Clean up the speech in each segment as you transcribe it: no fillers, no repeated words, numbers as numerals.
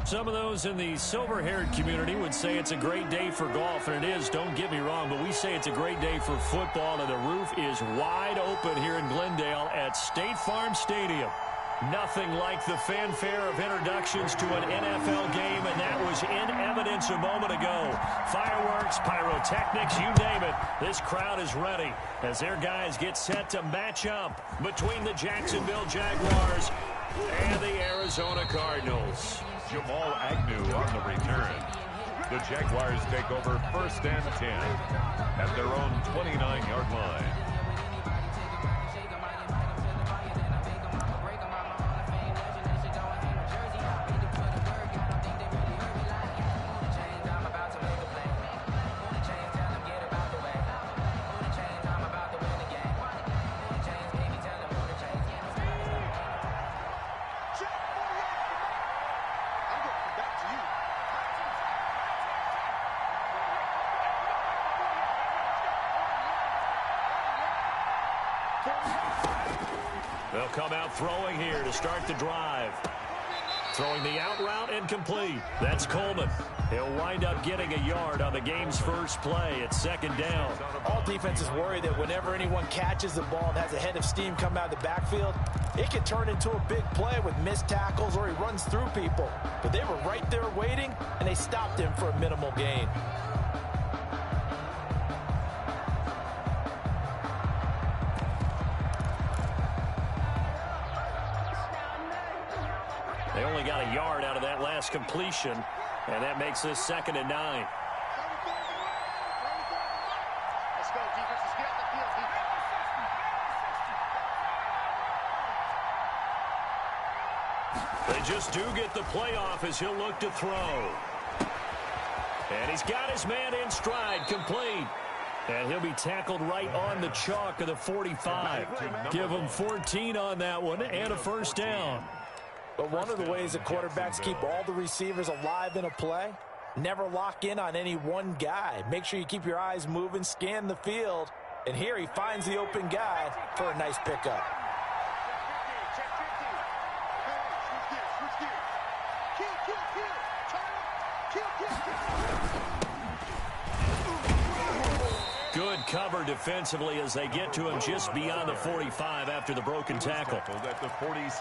Some of those in the silver-haired community would say it's a great day for golf, and it is, don't get me wrong, but we say it's a great day for football, and the roof is wide open here in Glendale at State Farm Stadium. Nothing like the fanfare of introductions to an NFL game, and that was in evidence a moment ago. Fireworks, pyrotechnics, you name it. This crowd is ready as their guys get set to match up between the Jacksonville Jaguars and the Arizona Cardinals. Jamal Agnew on the return. The Jaguars take over 1st and 10 at their own 29-yard line. They'll come out throwing here to start the drive. Throwing the out route incomplete. That's Coleman. He'll wind up getting a yard on the game's first play at 2nd down. All defenses worry that whenever anyone catches the ball and has a head of steam come out of the backfield, it can turn into a big play with missed tackles or he runs through people. But they were right there waiting, and they stopped him for a minimal gain. They only got a yard out of that last completion, and that makes this 2nd and 9. Let's go, defense. Let's get out the field, defense. They just do get the play off as he'll look to throw. And he's got his man in stride, complete. And he'll be tackled right on the chalk of the 45. Give him 14 on that one and a 1st down. But one of the ways that quarterbacks keep all the receivers alive in a play, never lock in on any one guy. Make sure you keep your eyes moving, scan the field. And here he finds the open guy for a nice pickup. Good cover defensively as they get to him just beyond the 45 after the broken tackle.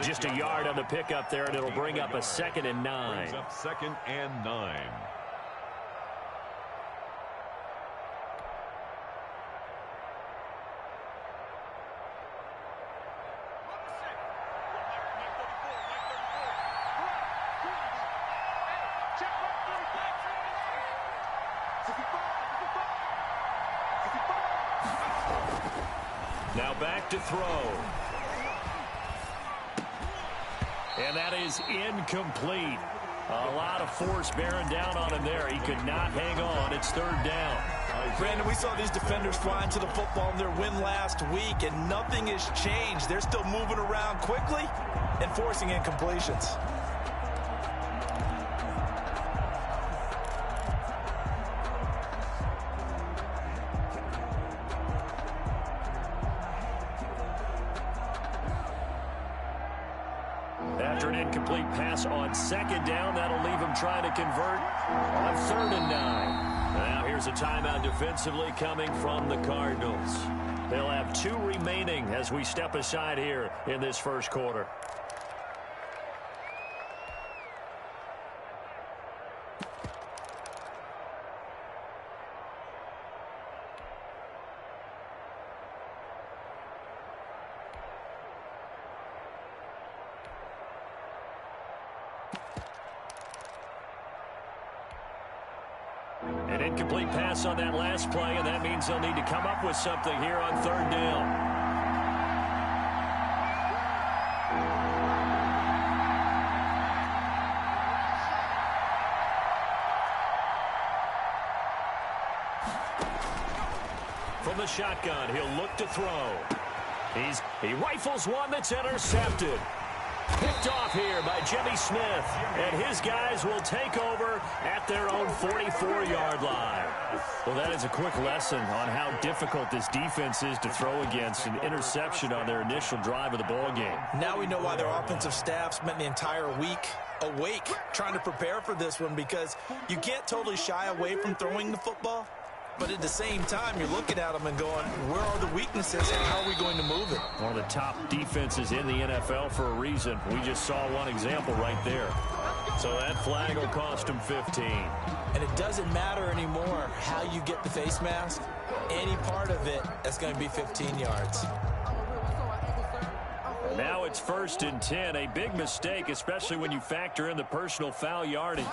Just a yard on the pickup there, and it'll bring up a 2nd and 9. Brings up 2nd and 9. Now back to throw. And that is incomplete. A lot of force bearing down on him there. He could not hang on. It's 3rd down. Brandon, we saw these defenders flying to the football in their win last week, and nothing has changed. They're still moving around quickly and forcing incompletions. After an incomplete pass on 2nd down, that'll leave him trying to convert on 3rd and 9. Now here's a timeout defensively coming from the Cardinals. They'll have 2 remaining as we step aside here in this first quarter. An incomplete pass on that last play, and that means they'll need to come up with something here on 3rd down. From the shotgun, he'll look to throw. He rifles one that's intercepted. Picked off here by Jimmy Smith, and his guys will take over at their own 44-yard line. Well, that is a quick lesson on how difficult this defense is to throw against. An interception on their initial drive of the ball game. Now we know why their offensive staff spent the entire week awake trying to prepare for this one, because you can't totally shy away from throwing the football. But at the same time, you're looking at them and going, where are the weaknesses and how are we going to move it? One of the top defenses in the NFL for a reason. We just saw one example right there. So that flag will cost them 15. And it doesn't matter anymore how you get the face mask. Any part of it, that's going to be 15 yards. Now it's 1st and 10. A big mistake, especially when you factor in the personal foul yardage.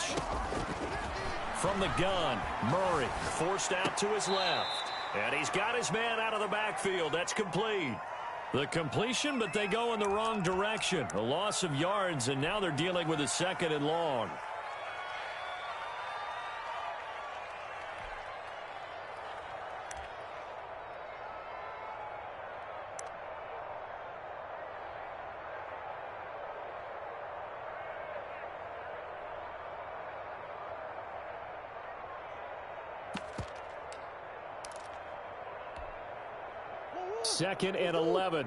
From the gun, Murray forced out to his left. And he's got his man out of the backfield. That's complete. The completion, but they go in the wrong direction. A loss of yards, and now they're dealing with a 2nd and long. Second and 11.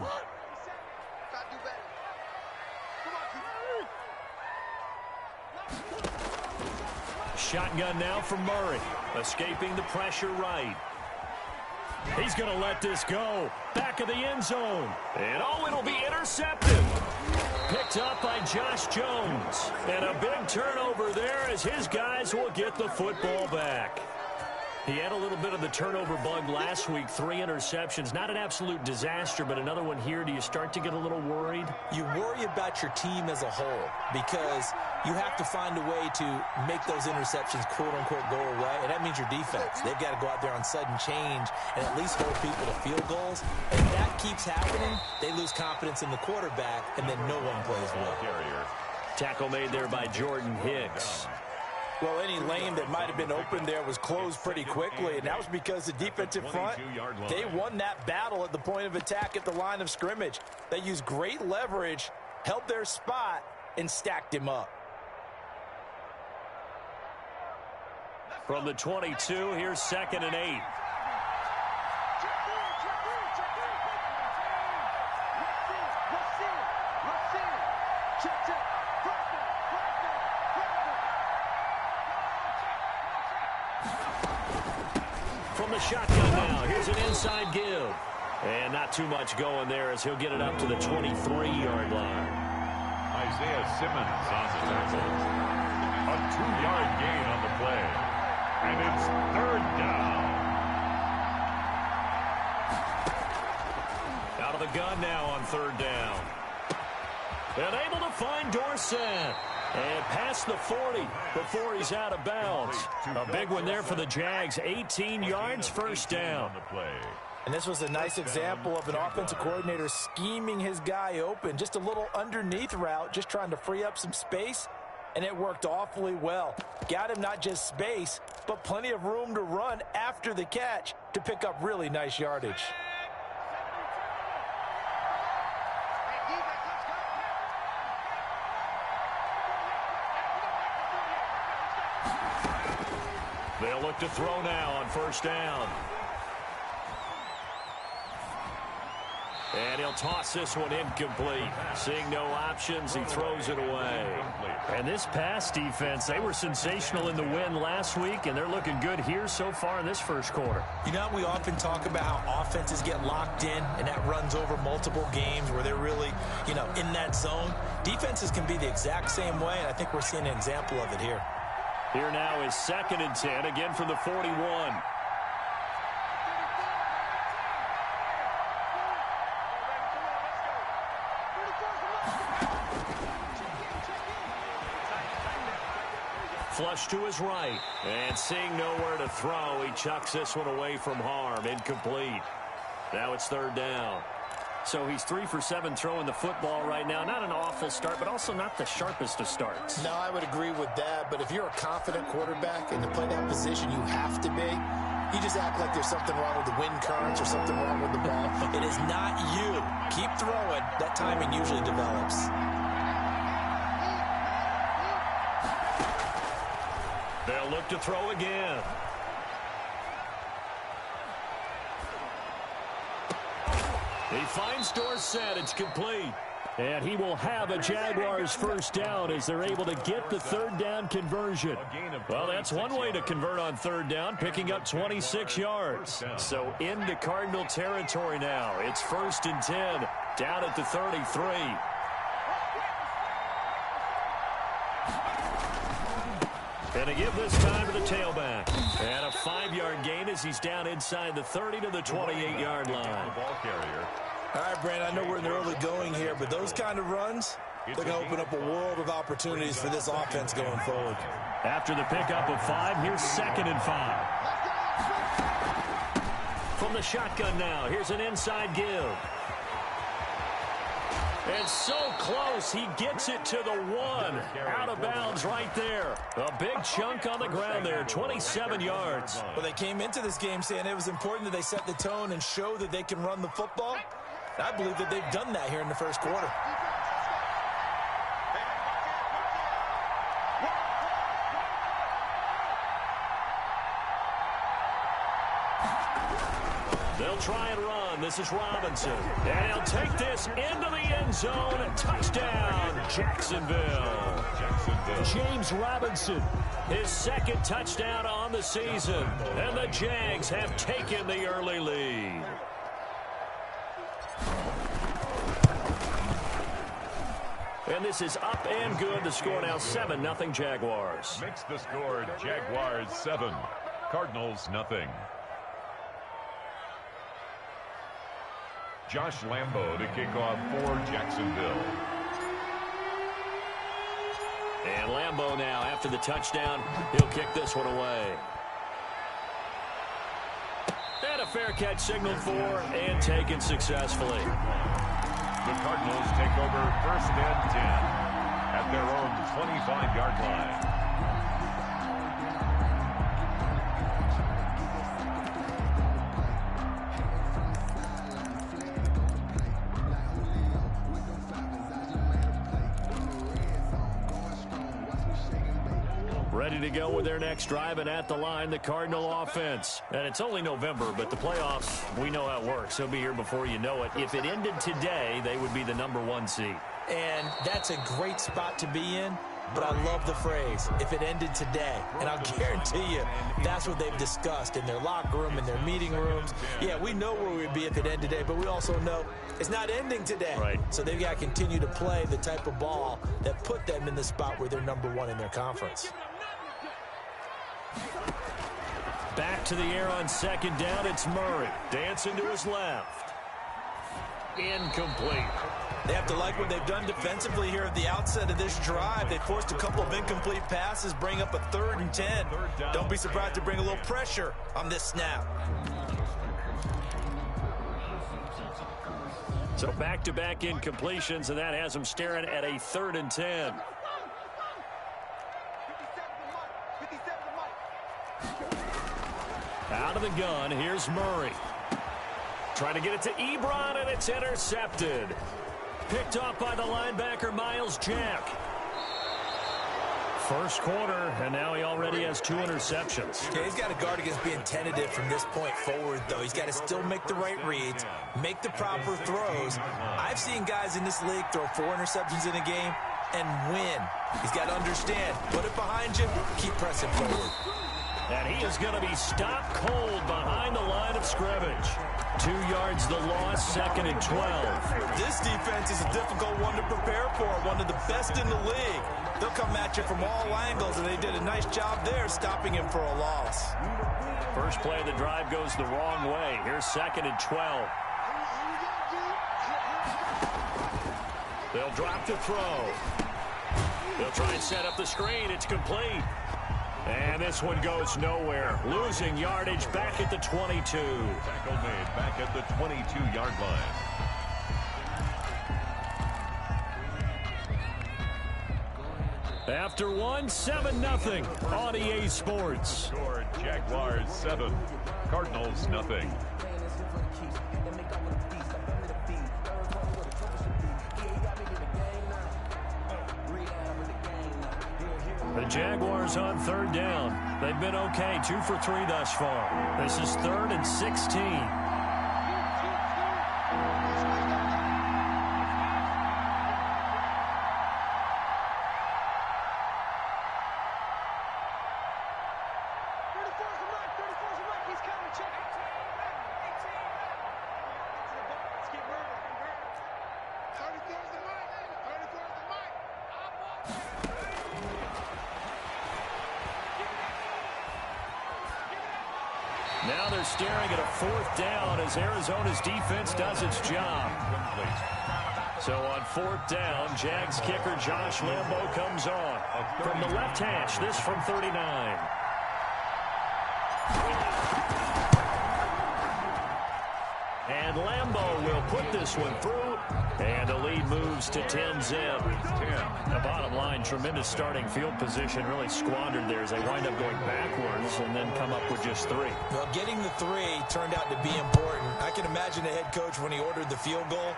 Shotgun now from Murray. Escaping the pressure right. He's going to let this go. Back of the end zone. And oh, it'll be intercepted. Picked up by Josh Jones. And a big turnover there as his guys will get the football back. He had a little bit of the turnover bug last week, 3 interceptions. Not an absolute disaster, but another one here. Do you start to get a little worried? You worry about your team as a whole because you have to find a way to make those interceptions, quote-unquote, go away, and that means your defense. They've got to go out there on sudden change and at least hold people to field goals. And if that keeps happening, they lose confidence in the quarterback, and then no one plays well. Tackle made there by Jordan Hicks. Well, any lane that might have been open there was closed pretty quickly, and that was because the defensive front, they won that battle at the point of attack at the line of scrimmage. They used great leverage, held their spot, and stacked him up. From the 22, here's 2nd and 8. From the shotgun now, here's an inside give. And not too much going there as he'll get it up to the 23-yard line. Isaiah Simmons on the tackle. A 2-yard gain on the play. And it's 3rd down. Out of the gun now on 3rd down. And able to find Dorsett. And past the 40 before he's out of bounds. A big one there for the Jags. 18 yards, 1st down. And this was a nice example of an offensive coordinator scheming his guy open. Just a little underneath route, just trying to free up some space. And it worked awfully well. Got him not just space, but plenty of room to run after the catch to pick up really nice yardage. They'll look to throw now on 1st down. And he'll toss this one incomplete. Seeing no options, he throws it away. And this pass defense, they were sensational in the win last week, and they're looking good here so far in this 1st quarter. You know, we often talk about how offenses get locked in, and that runs over multiple games where they're really, in that zone. Defenses can be the exact same way, and I think we're seeing an example of it here. Here now is 2nd and 10, again from the 41. Flush to his right, and seeing nowhere to throw, he chucks this one away from harm, incomplete. Now it's 3rd down. So he's 3 for 7 throwing the football right now. Not an awful start, but also not the sharpest of starts. No, I would agree with that. But if you're a confident quarterback and to play that position, you have to be. You just act like there's something wrong with the wind currents or something wrong with the ball. It is not you. Keep throwing. That timing usually develops. They'll look to throw again. He finds Dorsett. It's complete. And he will have a Jaguars first down as they're able to get the third down conversion. Well, that's one way to convert on third down, picking up 26 yards. So into Cardinal territory now. It's 1st and 10, down at the 33. And a give this time to the tailback. And a 5-yard gain as he's down inside the 30 to the 28-yard line. Ball carrier. All right, Brandon, I know we're in the early going here, but those kind of runs, they're going to open up a world of opportunities for this offense going forward. After the pickup of 5, here's 2nd and 5. From the shotgun now, here's an inside give. And so close, he gets it to the 1. Out of bounds right there. A big chunk on the ground there, 27 yards. Well, they came into this game saying it was important that they set the tone and show that they can run the football. I believe that they've done that here in the first quarter. They'll try and run. This is Robinson. And he'll take this into the end zone. Touchdown, Jacksonville. James Robinson, his 2nd touchdown on the season. And the Jags have taken the early lead. And this is up and good. The score now 7-0 Jaguars. Makes the score Jaguars 7, Cardinals nothing. Josh Lambo to kick off for Jacksonville. And Lambo now, after the touchdown, he'll kick this one away. And a fair catch signaled for and taken successfully. The Cardinals take over 1st and 10 at their own 25-yard line. Ready to go with their next drive, and at the line, the Cardinal offense. And it's only November, but the playoffs, we know how it works. They'll be here before you know it. If it ended today, they would be the #1 seed. And that's a great spot to be in, but I love the phrase, if it ended today. And I'll guarantee you, that's what they've discussed in their locker room, in their meeting rooms. Yeah, we know where we'd be if it ended today, but we also know it's not ending today. Right. So they've got to continue to play the type of ball that put them in the spot where they're #1 in their conference. Back to the air on 2nd down. It's Murray. Dancing to his left. Incomplete. They have to like what they've done defensively here at the outset of this drive. They forced a couple of incomplete passes, bring up a 3rd and 10. Don't be surprised to bring a little pressure on this snap. So back-to-back incompletions, and that has them staring at a 3rd and 10. Out of the gun, here's Murray. Trying to get it to Ebron, and it's intercepted. Picked off by the linebacker, Miles Jack. First quarter, and now he already has 2 interceptions. Yeah, he's got to guard against being tentative from this point forward, though. He's got to still make the right reads, make the proper throws. I've seen guys in this league throw 4 interceptions in a game and win. He's got to understand, put it behind you, keep pressing forward. And he is going to be stopped cold behind the line of scrimmage. 2 yards the loss, 2nd and 12. This defense is a difficult one to prepare for, one of the best in the league. They'll come at you from all angles, and they did a nice job there stopping him for a loss. First play of the drive goes the wrong way. Here's 2nd and 12. They'll drop to throw. They'll try and set up the screen. It's complete. And this one goes nowhere. Losing yardage back at the 22. Tackle made back at the 22-yard line. After 7-0 on EA Sports. Score Jaguars 7, Cardinals nothing. The Jaguars on third down. They've been okay, 2 for 3 thus far. This is 3rd and 16. Now they're staring at a 4th down as Arizona's defense does its job. So on 4th down, Jags kicker Josh Lambo comes on. From the left hash, this from 39. And Lambo will put this one through. And the lead moves to 10-zip. The bottom line, tremendous starting field position, really squandered there as they wind up going backwards and then come up with just 3. Well, getting the 3 turned out to be important. I can imagine the head coach when he ordered the field goal.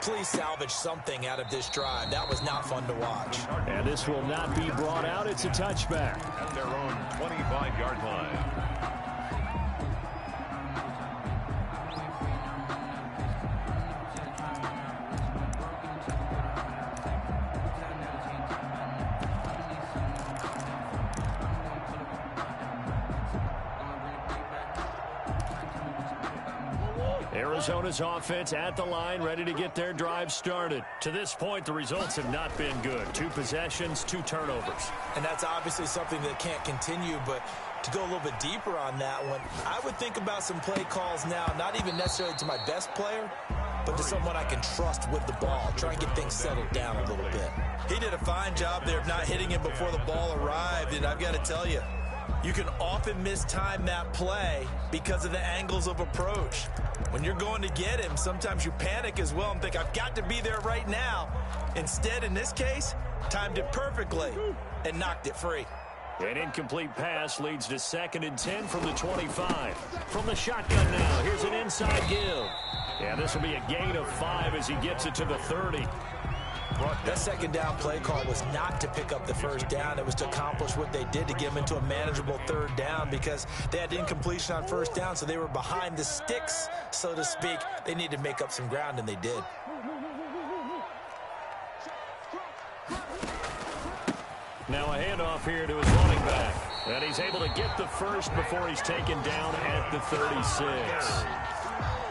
Please salvage something out of this drive. That was not fun to watch. And this will not be brought out. It's a touchback. At their own 25-yard line. Arizona's offense at the line, ready to get their drive started. To this point, the results have not been good. 2 possessions, 2 turnovers. And that's obviously something that can't continue, but to go a little bit deeper on that one, I would think about some play calls now, not even necessarily to my best player, but to someone I can trust with the ball. Try and get things settled down a little bit. He did a fine job there of not hitting him before the ball arrived, and I've got to tell you, you can often mistime that play because of the angles of approach. When you're going to get him, sometimes you panic as well and think, I've got to be there right now. Instead, in this case, timed it perfectly and knocked it free. An incomplete pass leads to 2nd and 10 from the 25. From the shotgun now, here's an inside give. Yeah, this will be a gain of 5 as he gets it to the 30. That 2nd down play call was not to pick up the 1st down. It was to accomplish what they did to get them into a manageable 3rd down because they had incompletion on 1st down, so they were behind the sticks, so to speak. They needed to make up some ground, and they did. Now a handoff here to his running back. And he's able to get the first before he's taken down at the 36.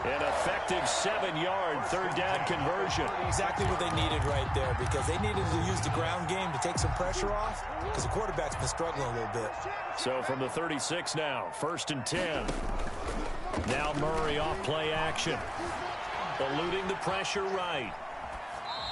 An effective 7-yard 3rd down conversion. Exactly what they needed right there because they needed to use the ground game to take some pressure off because the quarterback's been struggling a little bit. So from the 36 now, 1st and 10. Now Murray off play action. Eluding the pressure right.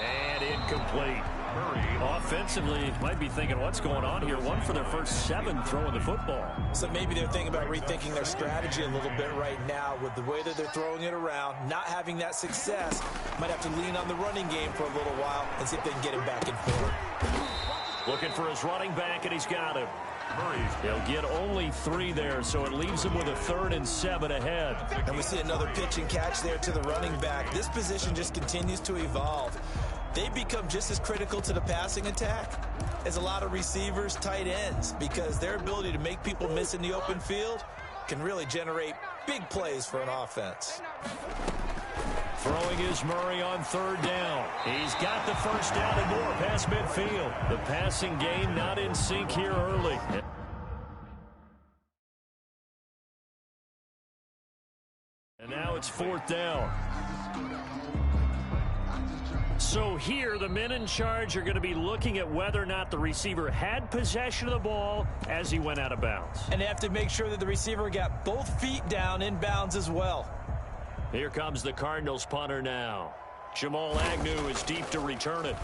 And incomplete. Murray offensively might be thinking, what's going on here? 1 for their first 7 throwing the football. So maybe they're thinking about rethinking their strategy a little bit right now with the way that they're throwing it around, not having that success. Might have to lean on the running game for a little while and see if they can get him back in form. Looking for his running back, and he's got him. They'll get only 3 there, so it leaves him with a 3rd and 7 ahead. And we see another pitch and catch there to the running back. This position just continues to evolve. They become just as critical to the passing attack as a lot of receivers, tight ends, because their ability to make people miss in the open field can really generate big plays for an offense. Throwing is Murray on 3rd down. He's got the 1st down and more past midfield. The passing game not in sync here early. And now it's 4th down. So here, the men in charge are going to be looking at whether or not the receiver had possession of the ball as he went out of bounds. And they have to make sure that the receiver got both feet down in bounds as well. Here comes the Cardinals punter now. Jamal Agnew is deep to return it.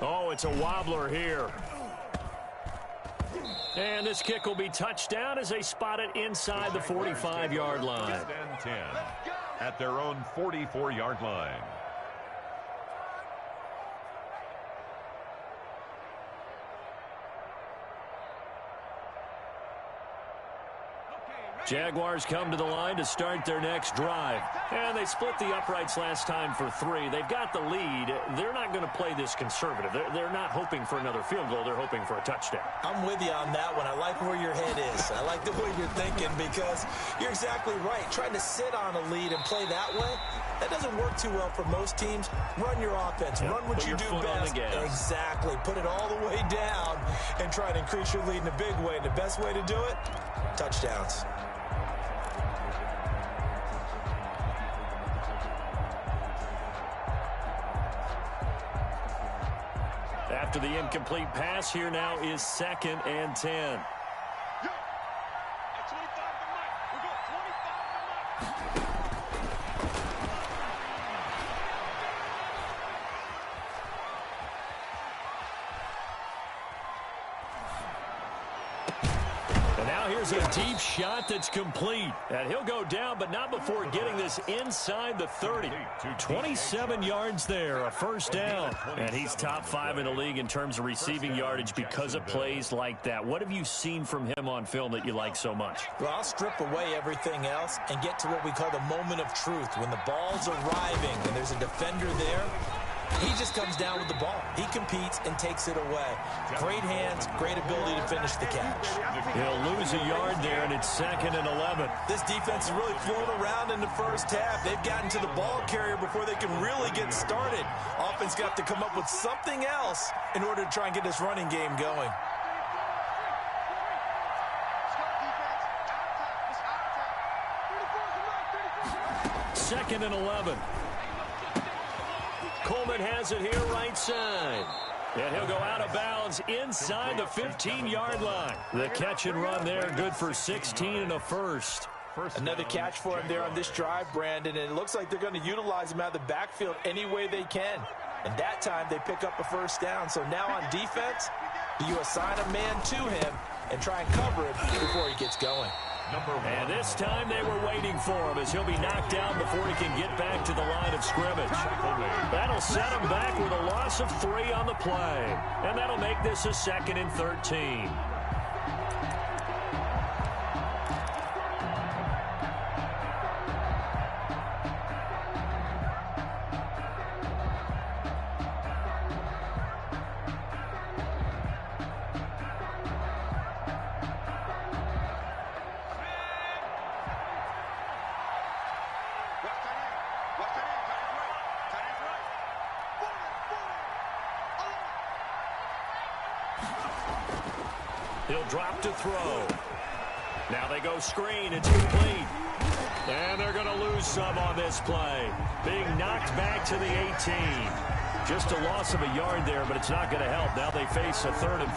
Oh, it's a wobbler here. And this kick will be touchdown as they spot it inside the 45-yard line. 1st and 10 at their own 44-yard line. Jaguars come to the line to start their next drive. And they split the uprights last time for 3. They've got the lead. They're not going to play this conservative. They're not hoping for another field goal. They're hoping for a touchdown. I'm with you on that one. I like where your head is. I like the way you're thinking because you're exactly right. Trying to sit on a lead and play that way, that doesn't work too well for most teams. Run your offense. Run what you do best. Exactly. Put it all the way down and try to increase your lead in a big way. And the best way to do it, touchdowns. After the incomplete pass, here now is 2nd and 10. Here's a deep shot that's complete. And he'll go down, but not before getting this inside the 30. 27 yards there, a first down. And he's top 5 in the league in terms of receiving yardage because of plays like that. What have you seen from him on film that you like so much? Well, I'll strip away everything else and get to what we call the moment of truth. When the ball's arriving and there's a defender there, he just comes down with the ball. He competes and takes it away. Great hands, great ability to finish the catch. He'll lose a yard there, and it's 2nd and 11. This defense is really flown around in the first half. They've gotten to the ball carrier before they can really get started. Offense got to come up with something else in order to try and get this running game going. Second and 11. Coleman has it here right side. And he'll go out of bounds inside the 15-yard line. The catch and run there, good for 16 and a first. Another catch for him there on this drive, Brandon, and it looks like they're going to utilize him out of the backfield any way they can. And that time they pick up a first down. So now on defense, you assign a man to him and try and cover it before he gets going. And this time they were waiting for him as he'll be knocked down before he can get back to the line of scrimmage. That'll set him back with a loss of 3 on the play. And that'll make this a 2nd and 13. He'll drop to throw. Now they go screen. It's complete. And they're going to lose some on this play. Being knocked back to the 18. Just a loss of a yard there, but it's not going to help. Now they face a 3rd and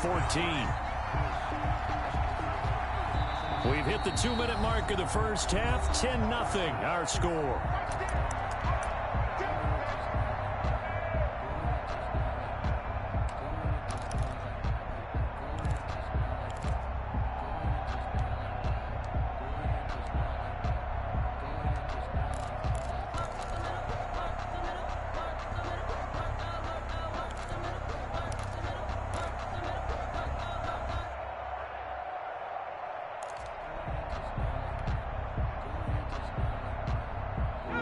14. We've hit the 2-minute mark of the first half. 10-0 our score.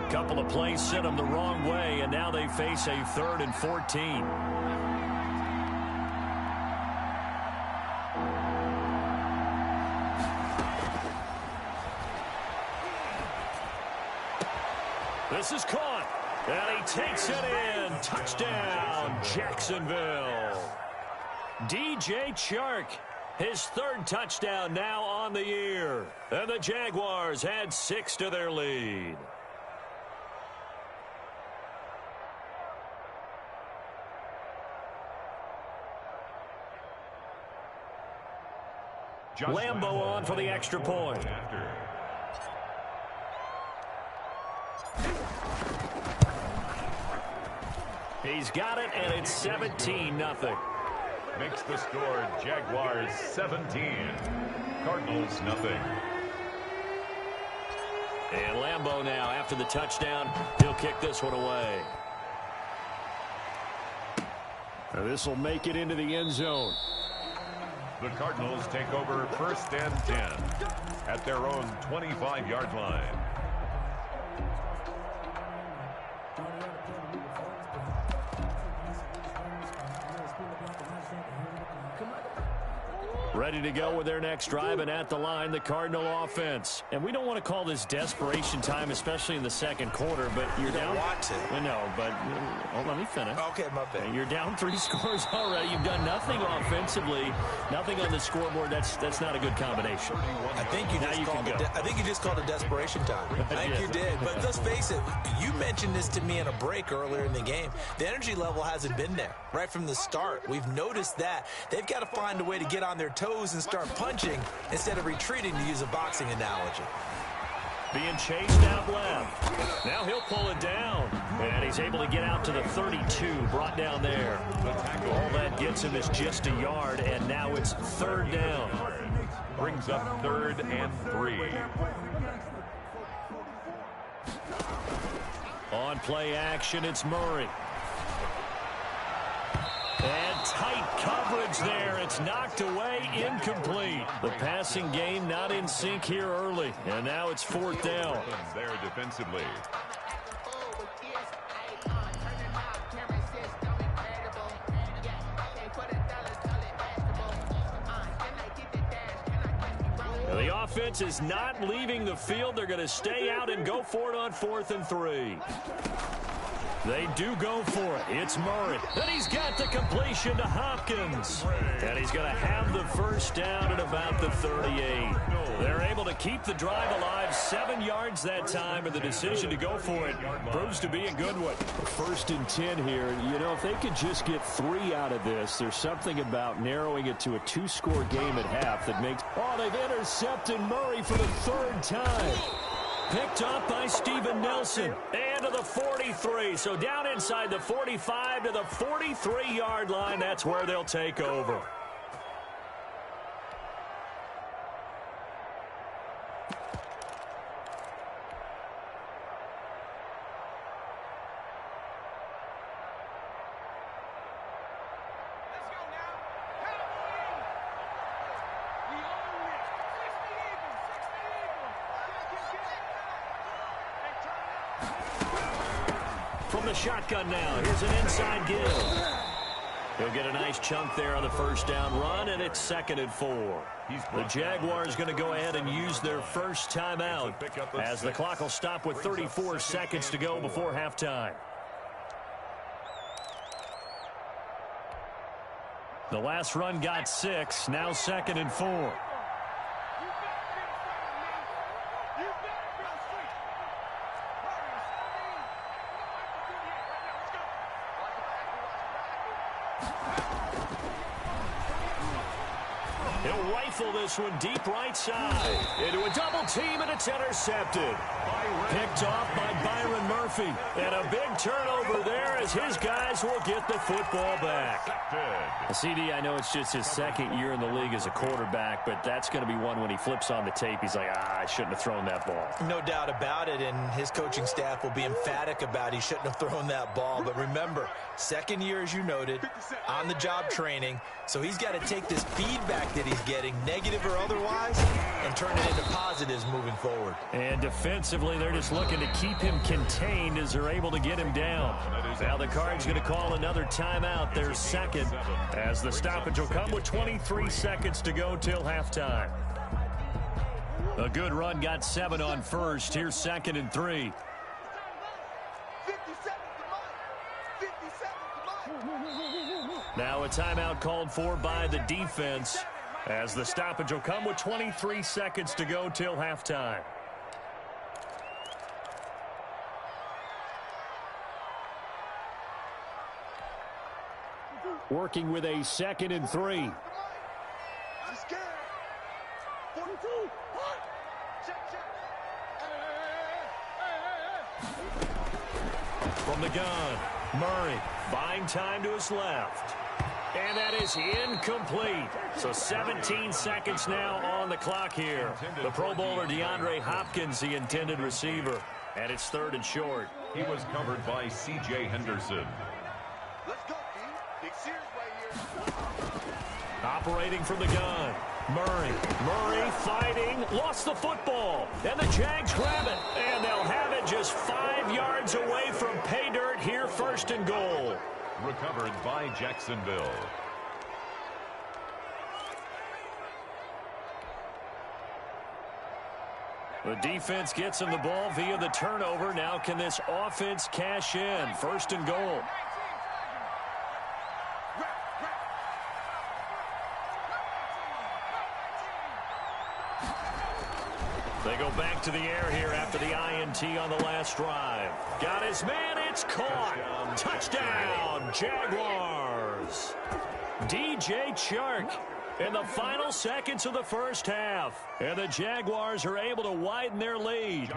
Couple of plays sent them the wrong way, and now they face a 3rd and 14. This is caught, and he takes it in. Touchdown, Jacksonville. DJ Chark, his 3rd touchdown now on the year. And the Jaguars add 6 to their lead. Lambo on for the extra point. He's got it, and it's 17-0. Makes the score Jaguars 17, Cardinals nothing. And Lambo now, after the touchdown, he'll kick this one away. This will make it into the end zone. The Cardinals take over 1st and 10 at their own 25-yard line. Ready to go with their next drive, and at the line, the Cardinal offense. And we don't want to call this desperation time, especially in the second quarter, but you're down. Want to. I know, but let me finish. Okay, my bad. You're down 3 scores already. You've done nothing offensively, nothing on the scoreboard. That's not a good combination. I think you just called it desperation time. I think you did. But let's face it, you mentioned this to me in a break earlier in the game. The energy level hasn't been there right from the start. We've noticed that. They've got to find a way to get on their toes and start punching instead of retreating, to use a boxing analogy. Being chased out left. Now he'll pull it down. And he's able to get out to the 32, brought down there. All that gets him is just a yard, and now it's 3rd down. Brings up 3rd and 3. On play action, it's Murray. And tight coverage there. It's knocked away, incomplete. The passing game not in sync here early. And now it's 4th down. There defensively. The offense is not leaving the field. They're going to stay out and go for it on 4th and 3. They do go for it. It's Murray. And he's got the completion to Hopkins. And he's going to have the 1st down at about the 38. They're able to keep the drive alive. 7 yards that time, and the decision to go for it proves to be a good one. 1st and 10 here. You know, if they could just get 3 out of this, there's something about narrowing it to a 2-score game at half that makes... Oh, they've intercepted Murray for the 3rd time. Picked up by Steven Nelson. And to the 43. So down inside the 45 to the 43-yard line. That's where they'll take over. From the shotgun now, here's an inside give. He'll get a nice chunk there on the 1st down run, and it's 2nd and 4. The Jaguars going to go ahead and use their first timeout as the clock will stop with 34 seconds to go before halftime. The last run got 6, now 2nd and 4. He'll rifle this one deep right side. Into a double team, and it's intercepted. Picked off by Byron Murphy. And a big turnover there as his guys will get the football back. CD, I know it's just his 2nd year in the league as a quarterback, but that's going to be one when he flips on the tape. He's like, I shouldn't have thrown that ball. No doubt about it, and his coaching staff will be emphatic about he shouldn't have thrown that ball. But remember, 2nd year, as you noted, on-the-job training. So he's got to take this feedback that he's getting, negative or otherwise, and turn it into positives moving forward. And defensively, they're just looking to keep him contained as they're able to get him down. Now the Cards going to call another timeout, their 2nd, as the stoppage will come with 23 seconds to go till halftime. A good run, got 7 on 1st. Here's 2nd and 3. Now a timeout called for by the defense as the stoppage will come with 23 seconds to go till halftime. Working with a 2nd and 3. From the gun, Murray buying time to his left. And that is incomplete. So 17 seconds now on the clock here. The Pro Bowler DeAndre Hopkins, the intended receiver. And it's 3rd and short. He was covered by C.J. Henderson. Let's go, B. Big Sears right here. operating from the gun. Murray fighting, lost the football. And the Jags grab it. And they'll have it just 5 yards away from pay dirt here, 1st and goal. Recovered by Jacksonville. The defense gets him the ball via the turnover. Now can this offense cash in? 1st and goal. They go back to the air here after the INT on the last drive. Got his man. It's caught. Touchdown, Jaguars. DJ Chark in the final seconds of the first half. And the Jaguars are able to widen their lead.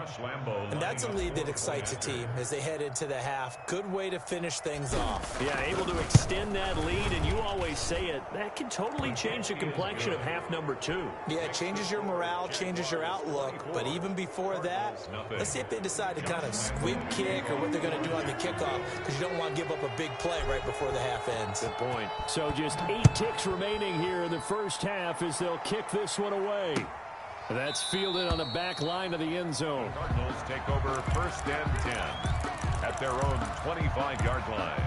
And that's a lead that excites a team as they head into the half. Good way to finish things off. Yeah, able to extend that lead, and you always say it, that can totally change the complexion of half number 2. Yeah, it changes your morale, changes your outlook. But even before that, let's see if they decide to kind of squib kick or what they're going to do on the kickoff, because you don't want to give up a big play right before the half ends. Good point. So just 8 ticks remaining here in the first half as they'll kick this one away. That's fielded on the back line of the end zone. Cardinals take over 1st and 10 at their own 25-yard line.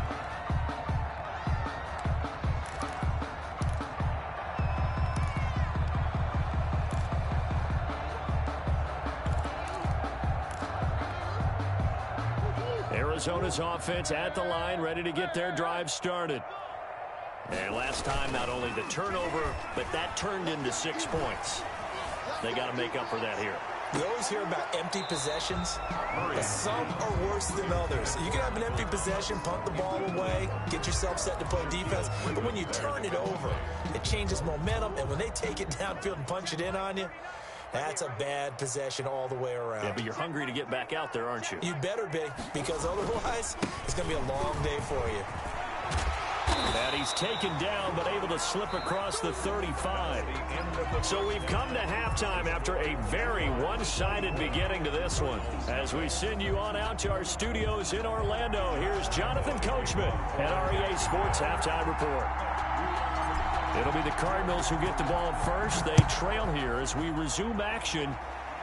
Arizona's offense at the line, ready to get their drive started. And last time, not only the turnover, but that turned into 6 points. They got to make up for that here. You always hear about empty possessions, but some are worse than others. You can have an empty possession, punt the ball away, get yourself set to play defense, but when you turn it over, it changes momentum, and when they take it downfield and punch it in on you, that's a bad possession all the way around. Yeah, but you're hungry to get back out there, aren't you? You better be, because otherwise, it's going to be a long day for you. And he's taken down, but able to slip across the 35. So we've come to halftime after a very one-sided beginning to this one. As we send you on out to our studios in Orlando, here's Jonathan Coachman at REA Sports Halftime Report. It'll be the Cardinals who get the ball first. They trail here as we resume action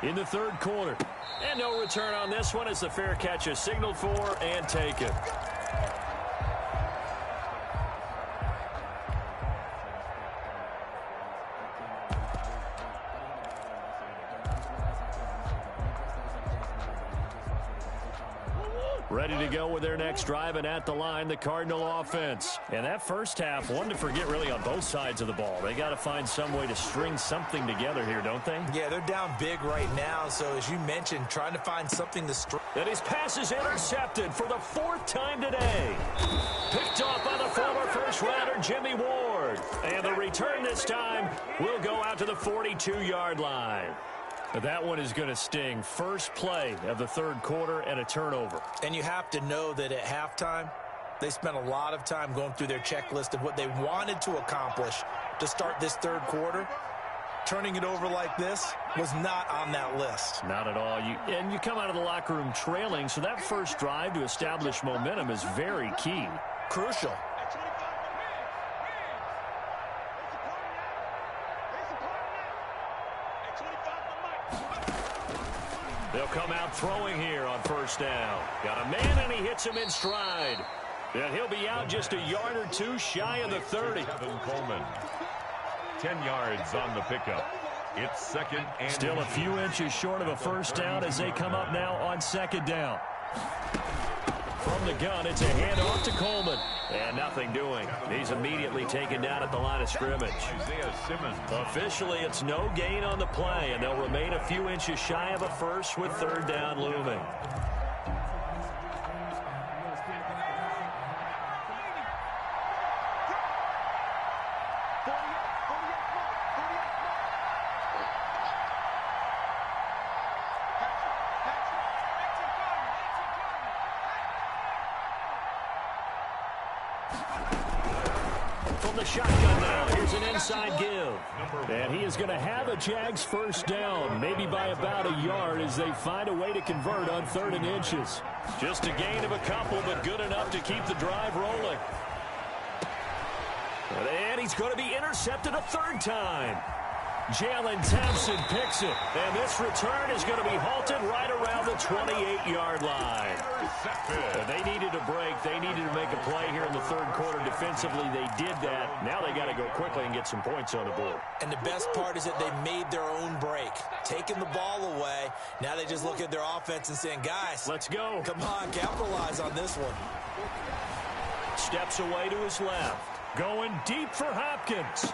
in the 3rd quarter. And no return on this one as the fair catch is signaled for and taken. Ready to go with their next drive, and at the line, the Cardinal offense. And that first half, one to forget really on both sides of the ball. They got to find some way to string something together here, don't they? Yeah, they're down big right now, so as you mentioned, trying to find something to string. And his pass is intercepted for the 4th time today. Picked off by the former first-rounder Jimmy Ward. And the return this time will go out to the 42-yard line. That one is going to sting. First play of the 3rd quarter and a turnover. And you have to know that at halftime, they spent a lot of time going through their checklist of what they wanted to accomplish to start this 3rd quarter. Turning it over like this was not on that list. Not at all. And you come out of the locker room trailing, so that first drive to establish momentum is very key. Crucial. They'll come out throwing here on 1st down. Got a man, and he hits him in stride. And he'll be out just a yard or 2 shy of the 30. Coleman, 10 yards on the pickup. It's 2nd and still a few inches short of a 1st down as they come up now on 2nd down. From the gun, it's a handoff to Coleman. And nothing doing. He's immediately taken down at the line of scrimmage. Officially, it's no gain on the play, and they'll remain a few inches shy of a 1st with 3rd down looming. From the shotgun now, here's an inside give. And he is going to have a Jags 1st down, maybe by about a yard as they find a way to convert on 3rd and inches. Just a gain of a couple, but good enough to keep the drive rolling. And he's going to be intercepted a third time. Jalen Thompson picks it. And this return is going to be halted right around the 28-yard line. And they needed a break. They needed to make a play here in the third quarter. Defensively, they did that. Now they got to go quickly and get some points on the board. And the best part is that they made their own break, taking the ball away. Now they just look at their offense and saying, guys, let's go. Come on, capitalize on this one. Steps away to his left. Going deep for Hopkins.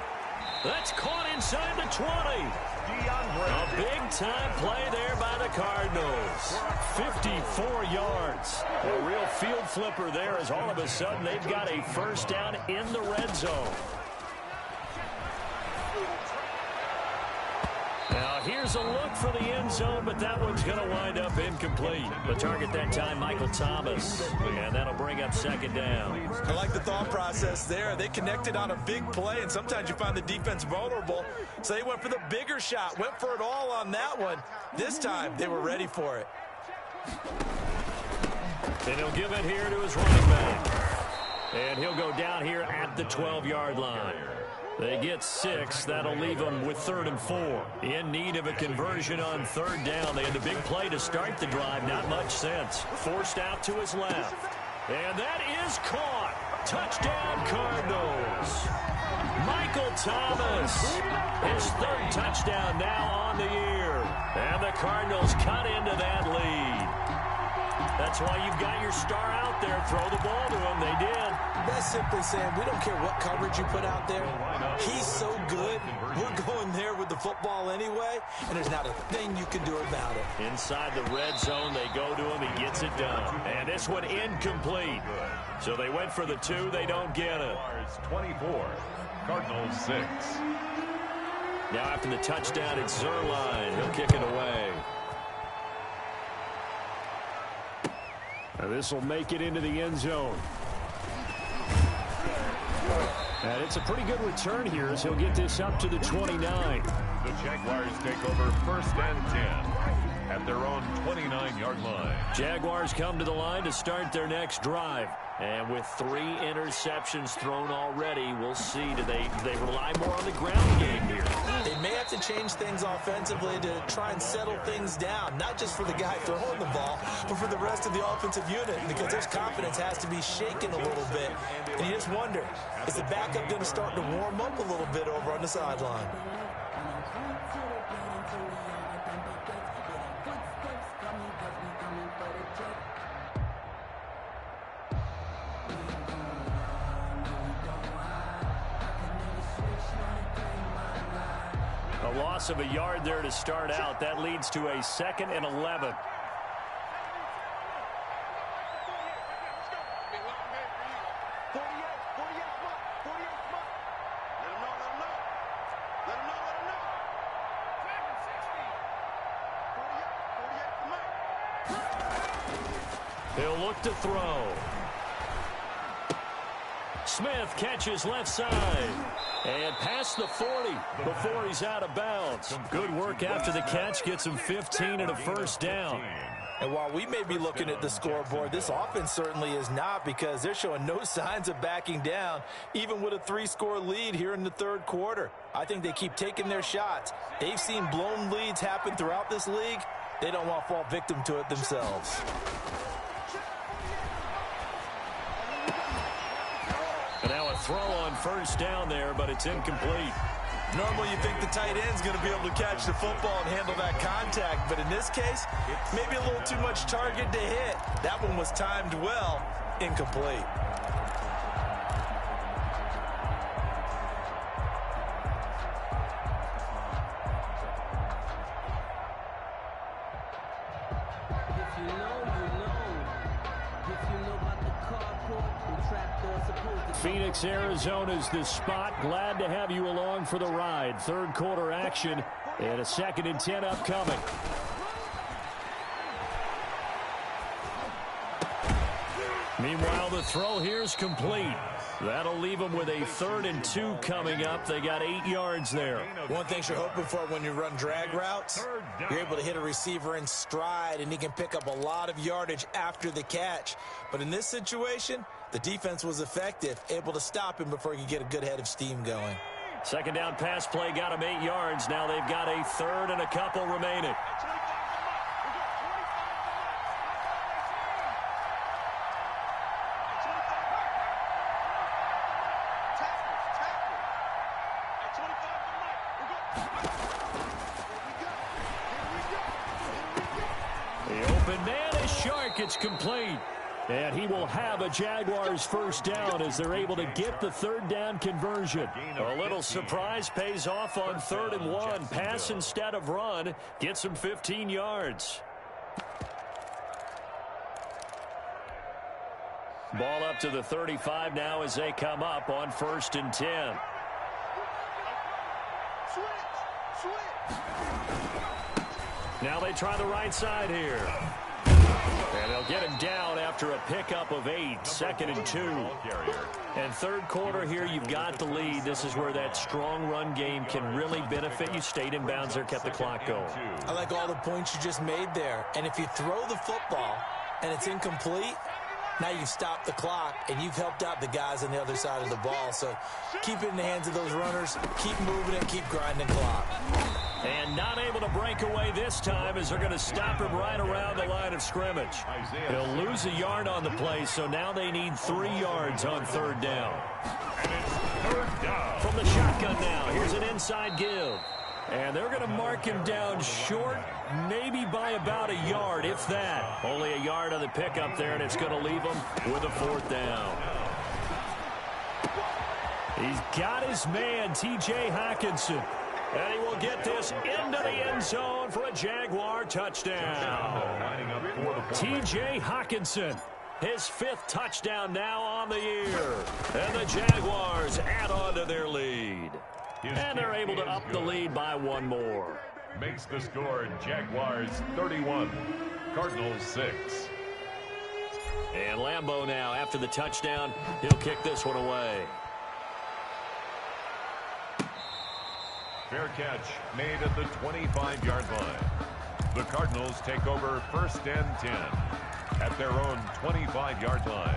That's caught inside the 20. A big-time play there by the Cardinals. 54 yards. A real field flipper there as all of a sudden they've got a first down in the red zone. Now here's a look for the end zone, but that one's going to wind up incomplete. The target that time, Michael Thomas. And that'll bring up second down. I like the thought process there. They connected on a big play, and sometimes you find the defense vulnerable. So they went for the bigger shot, went for it all on that one. This time, they were ready for it. And he'll give it here to his running back. And he'll go down here at the 12-yard line. They get 6. That'll leave them with 3rd and 4. In need of a conversion on 3rd down. They had the big play to start the drive. Not much sense. Forced out to his left. And that is caught. Touchdown, Cardinals. Michael Thomas. His 3rd touchdown now on the year. And the Cardinals cut into that lead. That's why you've got your star out there. Throw the ball to him. They did. That's simply saying we don't care what coverage you put out there. He's so good. We're going there with the football anyway, and there's not a thing you can do about it. Inside the red zone, they go to him. He gets it done. And this one incomplete. So they went for the 2. They don't get it. 24, Cardinals 6. Now after the touchdown, it's Zerline. He'll kick it away. This will make it into the end zone. And it's a pretty good return here as he'll get this up to the 29. The Jaguars take over 1st and 10 at their own 29-yard line. Jaguars come to the line to start their next drive. And with 3 interceptions thrown already, we'll see. Do they rely more on the ground game here? They may have to change things offensively to try and settle things down, not just for the guy throwing the ball, but for the rest of the offensive unit, because their confidence has to be shaken a little bit. And you just wonder, is the backup going to start to warm up a little bit over on the sideline? A loss of a yard there to start out. That leads to a 2nd and 11. He'll look to throw. Smith catches left side. And past the 40 before he's out of bounds. Good work after the catch. Gets him 15 and a first down. And while we may be looking at the scoreboard, this offense certainly is not, because they're showing no signs of backing down, even with a 3-score lead here in the 3rd quarter. I think they keep taking their shots. They've seen blown leads happen throughout this league. They don't want to fall victim to it themselves. And now a throw on first down there, but it's incomplete. Normally you think the tight end's going to be able to catch the football and handle that contact, but in this case, maybe a little too much target to hit. That one was timed well, incomplete. Phoenix, Arizona's the spot. Glad to have you along for the ride. 3rd quarter action and a 2nd and 10 upcoming. Meanwhile, the throw here's complete. That'll leave them with a 3rd and 2 coming up. They got 8 yards there. One thing you're hoping for when you run drag routes, you're able to hit a receiver in stride, and he can pick up a lot of yardage after the catch. But in this situation, The defense was effective, able to stop him before he could get a good head of steam going. Second down pass play got him 8 yards. Now they've got a third and a couple remaining. The open man is Shark. It's complete. And he will have a Jaguars first down as they're able to get the third down conversion. A little surprise pays off on 3rd and 1. Pass instead of run. Gets him 15 yards. Ball up to the 35 now as they come up on 1st and 10. Now they try the right side here. And they'll get him down after a pickup of 8, 2nd and 2. And third quarter here, you've got the lead. This is where that strong run game can really benefit you. Stayed in bounds there, kept the clock going. I like all the points you just made there. And if you throw the football and it's incomplete, now you've stopped the clock and you've helped out the guys on the other side of the ball. So keep it in the hands of those runners. Keep moving it. Keep grinding the clock. And not able to break away this time as they're going to stop him right around the line of scrimmage. He'll lose a yard on the play, so now they need 3 yards on 3rd down. And it's 3rd down. From the shotgun now, here's an inside give. And they're going to mark him down short, maybe by about a yard, if that. Only a yard on the pickup there, and it's going to leave him with a 4th down. He's got his man, T.J. Hockenson. And he will get this into the end zone for a Jaguar touchdown. T.J. Hockenson, his 5th touchdown now on the year. And the Jaguars add on to their lead. And they're able to up the lead by 1 more. Makes the score Jaguars 31, Cardinals 6. And Lambeau now, after the touchdown, he'll kick this one away. Fair catch made at the 25-yard line. The Cardinals take over 1st and 10 at their own 25-yard line.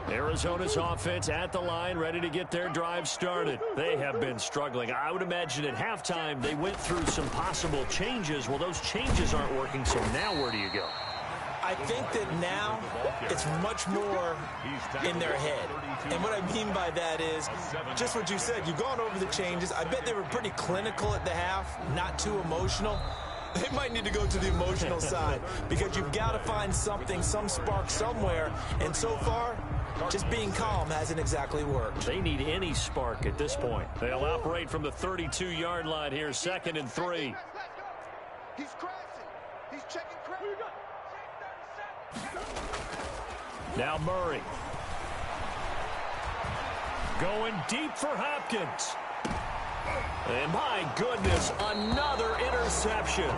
Arizona's offense at the line, ready to get their drive started. They have been struggling. I would imagine at halftime they went through some possible changes. Well, those changes aren't working, so now where do you go? I think that now it's much more in their head. And what I mean by that is just what you said. You've gone over the changes. I bet they were pretty clinical at the half, not too emotional. They might need to go to the emotional side because you've got to find something, some spark somewhere. And so far, just being calm hasn't exactly worked. They need any spark at this point. They'll operate from the 32-yard line here, 2nd and 3. He's crashing. He's checking crash. Now Murray. Going deep for Hopkins. And my goodness, another interception.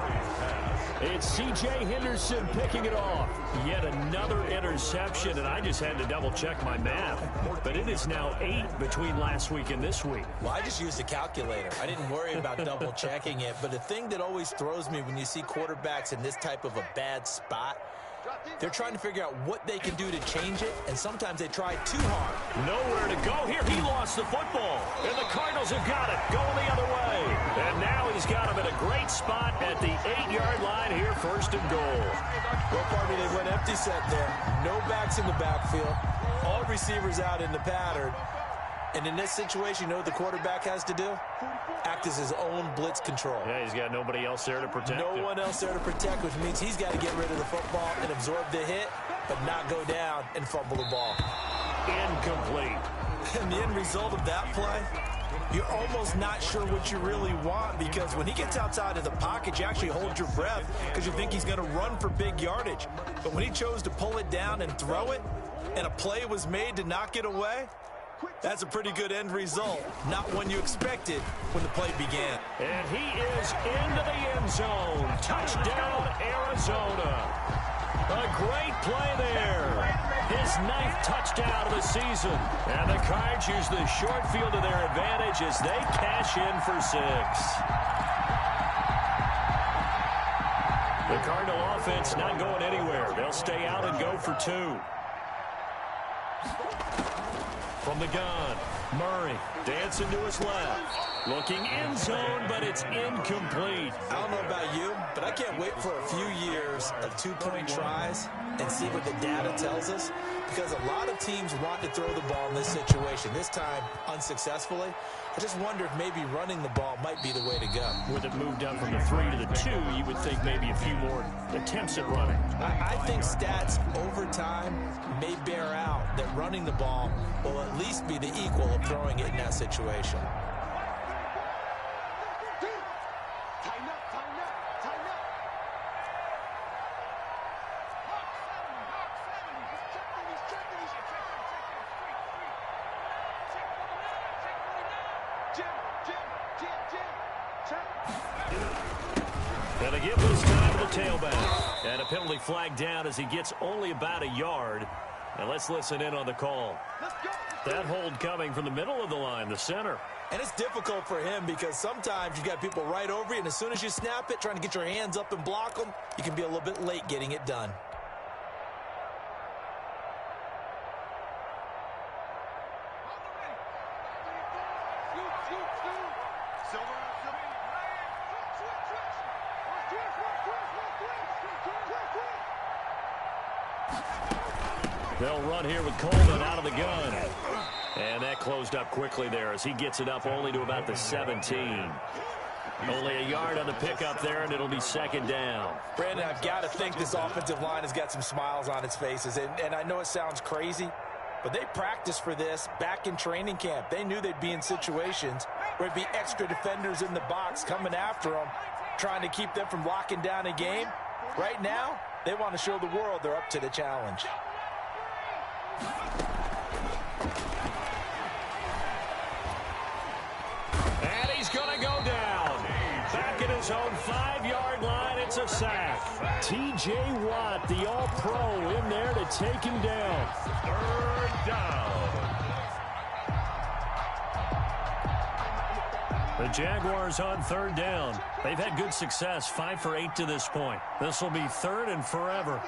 It's C.J. Henderson picking it off. Yet another interception, and I just had to double-check my math. But it is now 8 between last week and this week. Well, I just used a calculator. I didn't worry about double-checking it. But the thing that always throws me when you see quarterbacks in this type of a bad spot, they're trying to figure out what they can do to change it, and sometimes they try too hard. Nowhere to go here. He lost the football, and the Cardinals have got it going the other way. And now he's got him in a great spot at the 8-yard line here, 1st and goal. Well, pardon me, they went empty set there. No backs in the backfield. All receivers out in the pattern. And in this situation, you know what the quarterback has to do? Act as his own blitz control. Yeah, he's got nobody else there to protect him. No one else there to protect, which means he's got to get rid of the football and absorb the hit, but not go down and fumble the ball. Incomplete. And the end result of that play, you're almost not sure what you really want because when he gets outside of the pocket, you actually hold your breath because you think he's going to run for big yardage. But when he chose to pull it down and throw it, and a play was made to knock it away, that's a pretty good end result. Not one you expected when the play began. And he is into the end zone. Touchdown, Arizona. A great play there. His 9th touchdown of the season. And the Cards use the short field to their advantage as they cash in for 6. The Cardinal offense not going anywhere. They'll stay out and go for 2. From the gun, Murray dancing to his left. Looking end zone, but it's incomplete. I don't know about you, but I can't wait for a few years of 2-point tries and see what the data tells us, because a lot of teams want to throw the ball in this situation, this time unsuccessfully. I just wonder if maybe running the ball might be the way to go. With it moved up from the 3 to the 2, you would think maybe a few more attempts at running. I think stats over time may bear out that running the ball will at least be the equal of throwing it in that situation. And a give this time to the tailback. And a penalty flag down as he gets only about a yard. And let's listen in on the call. That hold coming from the middle of the line, the center. And it's difficult for him because sometimes you've got people right over you, and as soon as you snap it, trying to get your hands up and block them, you can be a little bit late getting it done. They'll run here with Coleman out of the gun. And that closed up quickly there as he gets it up only to about the 17. Only a yard on the pickup there, and it'll be second down. Brandon, I've got to think this offensive line has got some smiles on its faces. And I know it sounds crazy, but they practiced for this back in training camp. They knew they'd be in situations where it'd be extra defenders in the box coming after them, trying to keep them from locking down a game. Right now, they want to show the world they're up to the challenge. And he's going to go down. Back at his own 5-yard line, it's a sack. T.J. Watt, the All-Pro, in there to take him down. 3rd down. The Jaguars on 3rd down. They've had good success, 5 for 8 to this point. This will be 3rd and forever.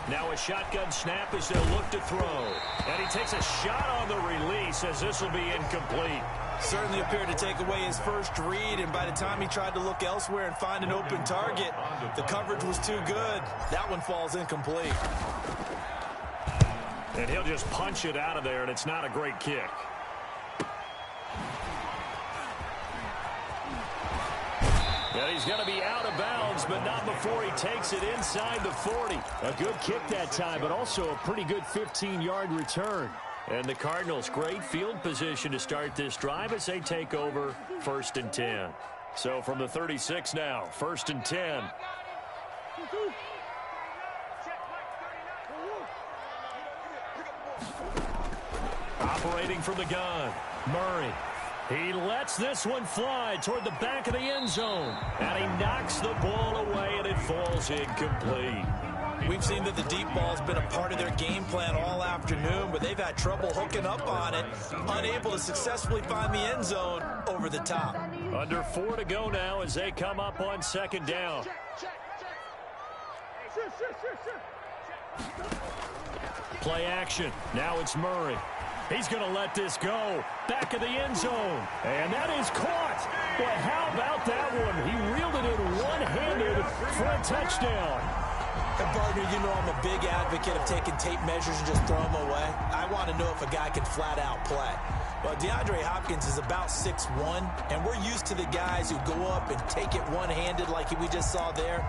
Now a shotgun snap as they'll look to throw. And he takes a shot on the release as this will be incomplete. Certainly appeared to take away his first read, and by the time he tried to look elsewhere and find an open target, the coverage was too good. That one falls incomplete. And he'll just punch it out of there, and it's not a great kick. And he's going to be out of bounds, but not before he takes it inside the 40. A good kick that time, but also a pretty good 15-yard return. And the Cardinals, great field position to start this drive as they take over 1st and 10. So from the 36 now, 1st and 10. Operating from the gun, Murray. He lets this one fly toward the back of the end zone. And he knocks the ball away, and it falls incomplete. We've seen that the deep ball's been a part of their game plan all afternoon, but they've had trouble hooking up on it, unable to successfully find the end zone over the top. Under 4 to go now as they come up on 2nd down. Play action. Now it's Murray. He's going to let this go. Back of the end zone. And that is caught. But how about that one? He reeled it in one-handed for a touchdown. And partner, you know I'm a big advocate of taking tape measures and just throw them away. I want to know if a guy can flat out play. Well, DeAndre Hopkins is about 6'1", and we're used to the guys who go up and take it one-handed like we just saw there.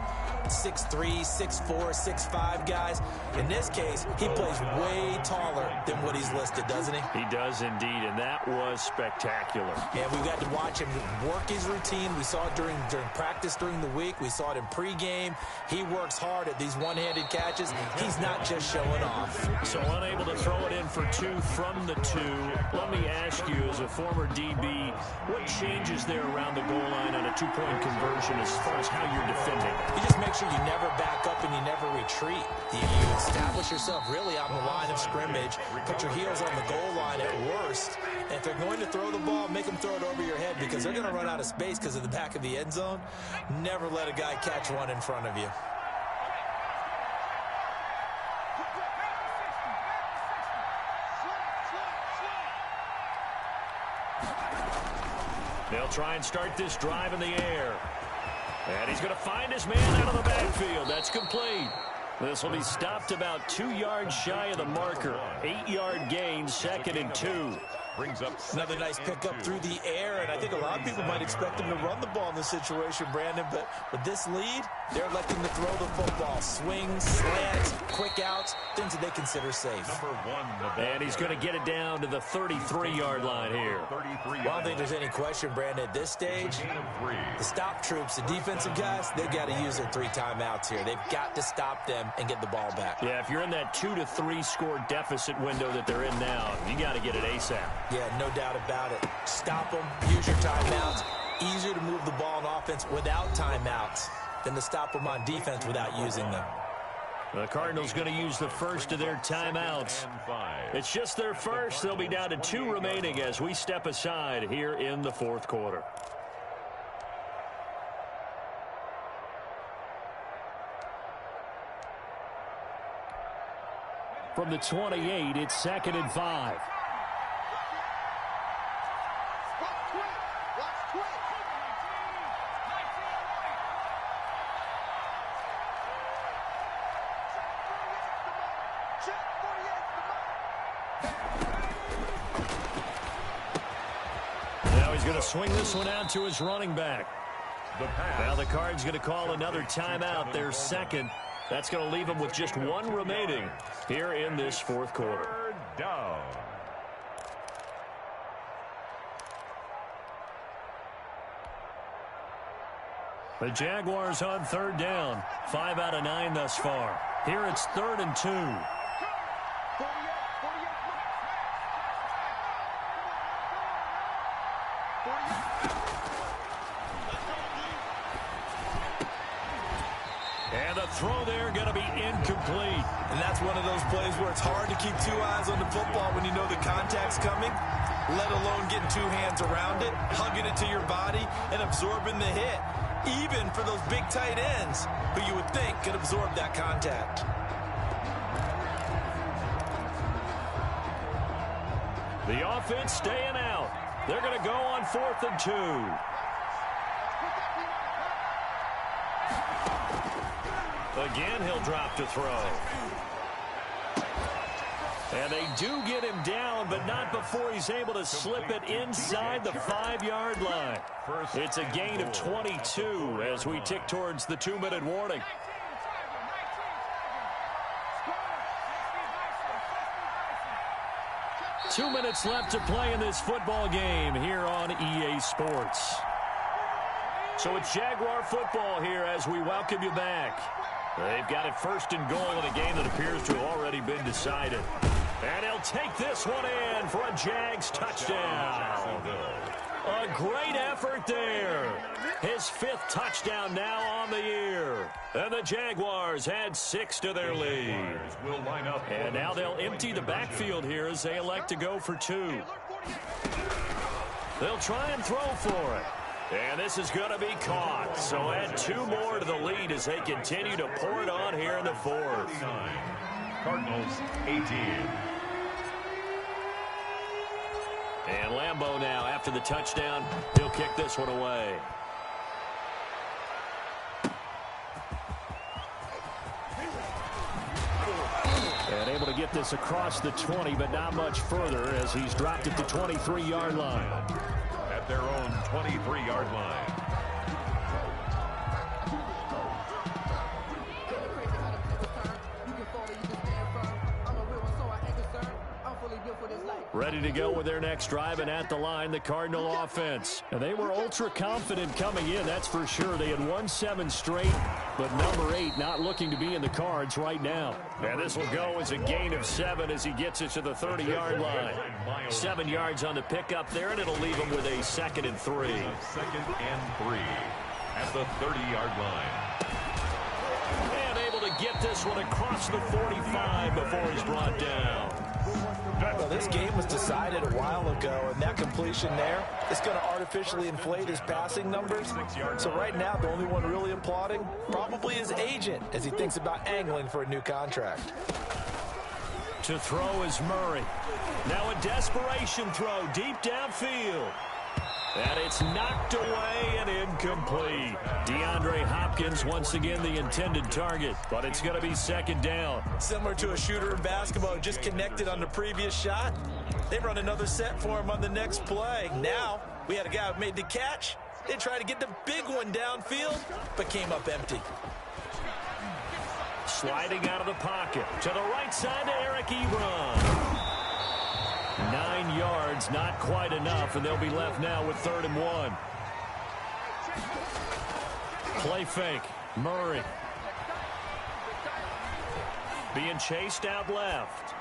6'3", 6'4", 6'5" guys. In this case, he plays way taller than what he's listed, doesn't he? He does indeed, and that was spectacular. And we've got to watch him work his routine. We saw it during practice during the week. We saw it in pregame. He works hard at these one-handed catches. He's not just showing off. So unable to throw it in for 2 from the 2. Let me ask you, as a former DB, what changes there around the goal line on a 2-point conversion as far as how you're defending? You just make sure you never back up and you never retreat. You establish yourself really on the line of scrimmage, put your heels on the goal line at worst, and if they're going to throw the ball, make them throw it over your head because they're going to run out of space because of the back of the end zone. Never let a guy catch one in front of you. They'll try and start this drive in the air. And he's going to find his man out of the backfield. That's complete. This will be stopped about 2 yards shy of the marker. 8-yard gain, 2nd and 2. Brings up another nice pickup through the air, and I think a lot of people might expect him to run the ball in this situation, Brandon, but with this lead, they're electing to throw the football. Swings, slants, quick outs, things that they consider safe. Number 1, and he's going to get it down to the 33-yard line here. I don't think there's any question, Brandon, at this stage, the stop troops, the defensive guys, they've got to use their 3 timeouts here. They've got to stop them and get the ball back. Yeah, if you're in that 2 to 3 score deficit window that they're in now, you got to get it ASAP. Yeah, no doubt about it. Stop them, use your timeouts. Easier to move the ball on offense without timeouts than to stop them on defense without using them. The Cardinals going to use the first of their timeouts. It's just their first. They'll be down to 2 remaining as we step aside here in the 4th quarter. From the 28, it's 2nd and 5. Now he's going to swing this one out to his running back. Now the Cards going to call another timeout, their 2nd. That's going to leave them with just 1 remaining here in this 4th quarter. Down. The Jaguars on 3rd down. 5 out of 9 thus far. Here it's 3rd and 2. And the throw there going to be incomplete. And that's one of those plays where it's hard to keep 2 eyes on the football when you know the contact's coming, let alone getting 2 hands around it, hugging it to your body, and absorbing the hit. Even for those big tight ends who you would think could absorb that contact. The offense staying out. They're going to go on 4th and 2. Again, he'll drop to throw. And they do get him down, but not before he's able to slip it inside the 5-yard line. It's a gain of 22 as we tick towards the 2-minute warning. Two minutes left to play in this football game here on EA Sports. So it's Jaguar football here as we welcome you back. They've got it 1st and goal in a game that appears to have already been decided. And he'll take this one in for a Jags touchdown. A great effort there. His 5th touchdown now on the year. And the Jaguars had 6 to their lead. And now they'll empty the backfield here as they elect to go for 2. They'll try and throw for it. And this is going to be caught. So add 2 more to the lead as they continue to pour it on here in the 4th. Cardinals 18. And Lambeau now, after the touchdown, he'll kick this one away. And able to get this across the 20, but not much further as he's dropped it to 23-yard line. At their own 23-yard line. I'm a real one, so I ain't concerned. I'm fully built for this life. Ready to go with their next drive, and at the line, the Cardinal offense. And they were ultra confident coming in, that's for sure. They had won 7 straight, but number 8 not looking to be in the cards right now. And this will go as a gain of 7 as he gets it to the 30-yard line. 7 yards on the pickup there, and it'll leave him with a 2nd and 3. 2nd and 3 at the 30-yard line. And able to get this one across the 45 before he's brought down. Well, this game was decided a while ago, and that completion there is going to artificially inflate his passing numbers. So right now, the only one really applauding probably his agent as he thinks about angling for a new contract. To throw is Murray. Now a desperation throw deep downfield. And it's knocked away and incomplete. DeAndre Hopkins once again the intended target, but it's going to be 2nd down. Similar to a shooter in basketball who just connected on the previous shot. They run another set for him on the next play. Now we had a guy who made the catch. They tried to get the big one downfield, but came up empty. Sliding out of the pocket to the right side to Eric Ebron. 9 yards, not quite enough, and they'll be left now with 3rd and 1. Play fake. Murray. Being chased out left.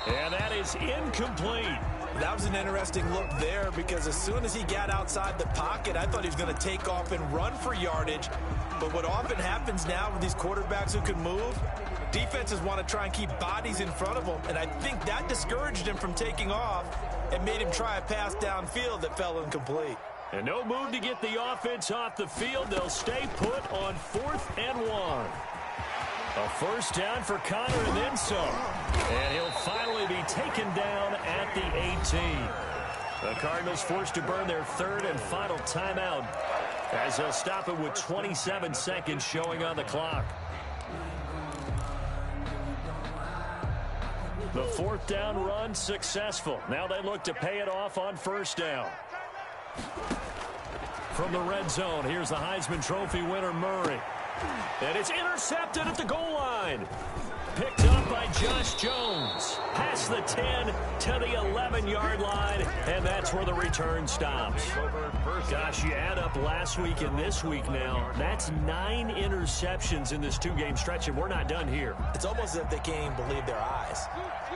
And that is incomplete. That was an interesting look there because as soon as he got outside the pocket, I thought he was going to take off and run for yardage. But what often happens now with these quarterbacks who can move, defenses want to try and keep bodies in front of them, and I think that discouraged him from taking off and made him try a pass downfield that fell incomplete. And no move to get the offense off the field. They'll stay put on 4th and 1. A 1st down for Connor and then some. And he'll finally be taken down at the 18. The Cardinals forced to burn their 3rd and final timeout as they'll stop it with 27 seconds showing on the clock. The 4th down run successful. Now they look to pay it off on 1st down. From the red zone, here's the Heisman Trophy winner, Murray. And it's intercepted at the goal line. Picked up by Josh Jones. Past the 10 to the 11-yard line, and that's where the return stops. Gosh, you add up last week and this week now. That's 9 interceptions in this 2-game stretch, and we're not done here. It's almost as if they can't even believe their eyes.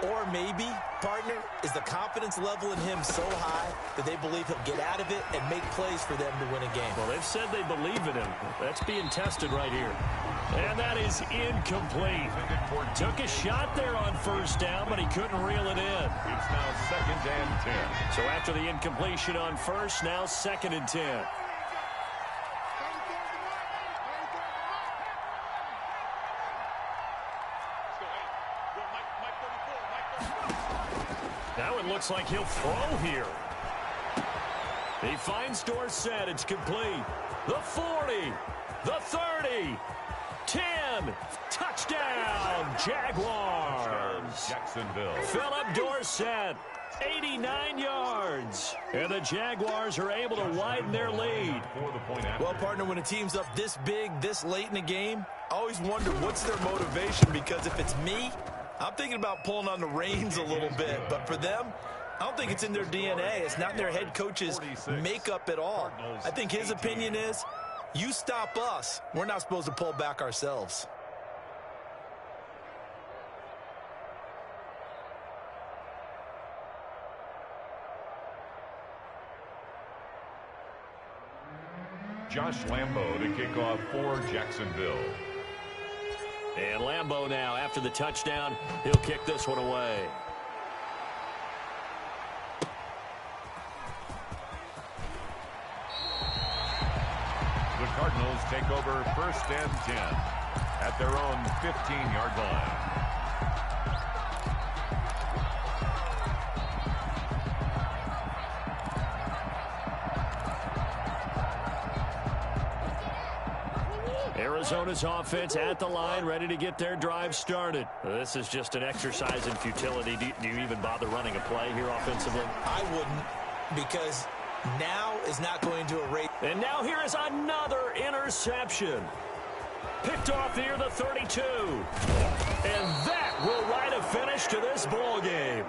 Or maybe, partner, is the confidence level in him so high that they believe he'll get out of it and make plays for them to win a game. Well, they've said they believe in him. That's being tested right here. And that is incomplete. Took a shot there on 1st down, but he couldn't reel it in. It's now 2nd and 10. So after the incompletion on 1st, now 2nd and 10. Now it looks like he'll throw here. He finds Dorsett. It's complete. The 40. The 30. 10. Touchdown, Jaguars. Jacksonville. Philip Dorsett, 89 yards. And the Jaguars are able to widen their lead. Well, partner, when a team's up this big, this late in the game, I always wonder what's their motivation, because if it's me, I'm thinking about pulling on the reins a little bit. But for them, I don't think it's in their DNA. It's not in their head coach's makeup at all. I think his opinion is, you stop us, we're not supposed to pull back ourselves. Josh Lambo to kick off for Jacksonville. And Lambo now, after the touchdown, he'll kick this one away. The Cardinals take over 1st and 10 at their own 15-yard line. Arizona's offense at the line, ready to get their drive started. This is just an exercise in futility. Do you even bother running a play here offensively? I wouldn't, because now is not going to erase. And now here is another interception. Picked off here, the 32. And that will write a finish to this ball game.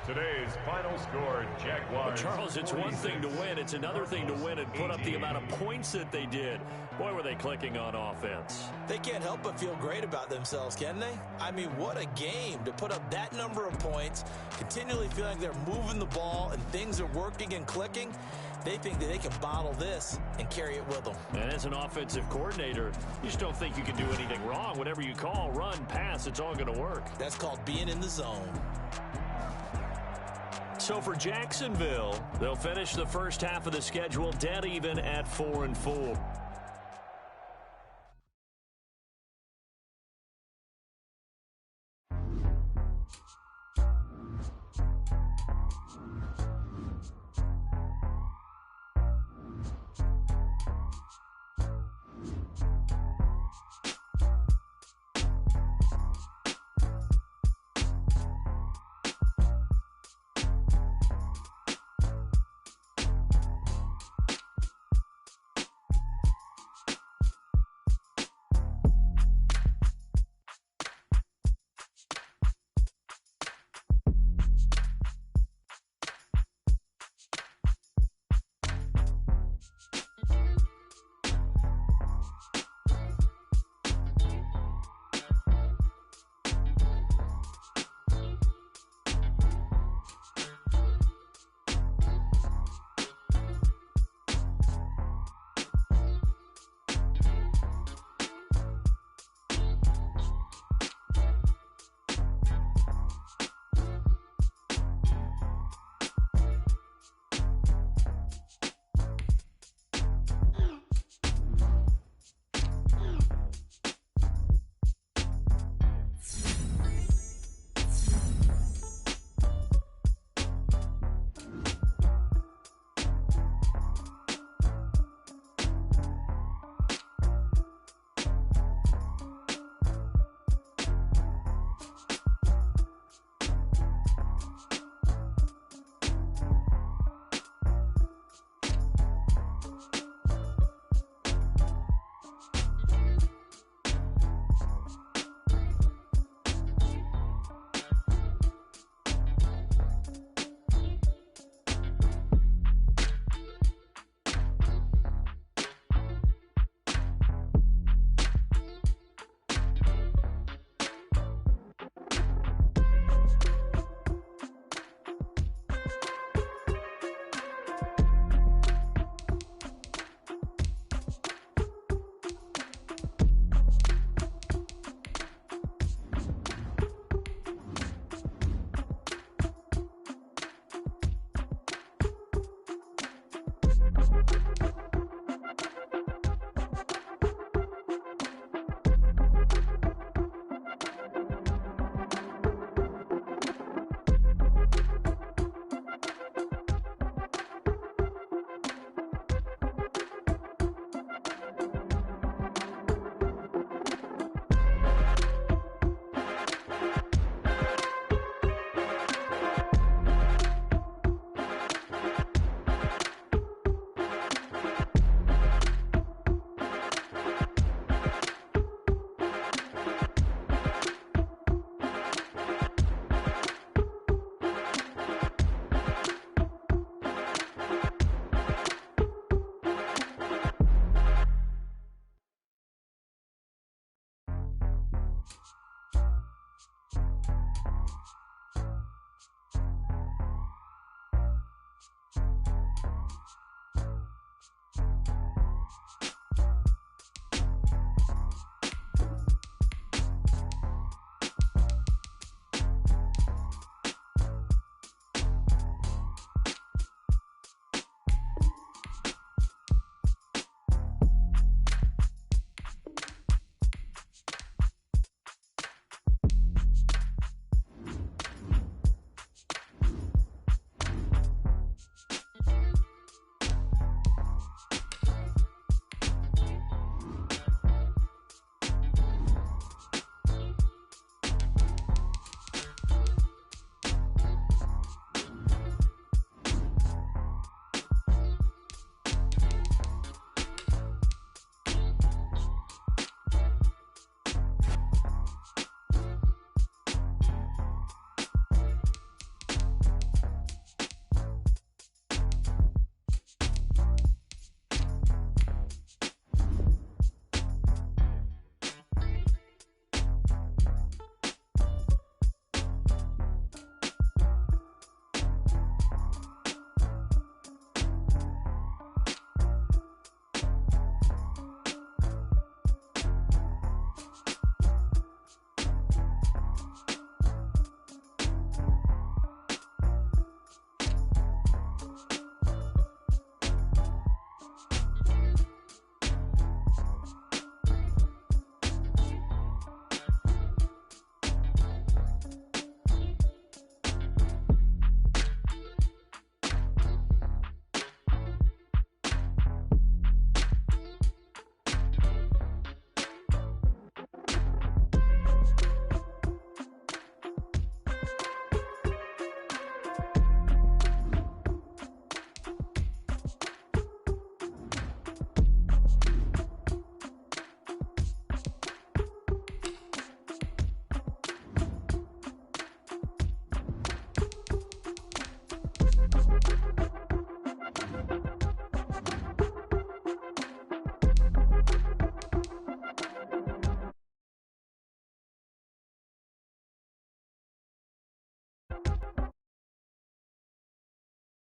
Today's final score, Jaguars. Well, Charles, it's one thing to win. It's another thing to win and put up the amount of points that they did. Boy, were they clicking on offense. They can't help but feel great about themselves, can they? I mean, what a game to put up that number of points, continually feeling they're moving the ball and things are working and clicking. They think that they can bottle this and carry it with them. And as an offensive coordinator, you just don't think you can do anything wrong. Whatever you call, run, pass, it's all going to work. That's called being in the zone. So for Jacksonville, they'll finish the first half of the schedule dead even at 4-4.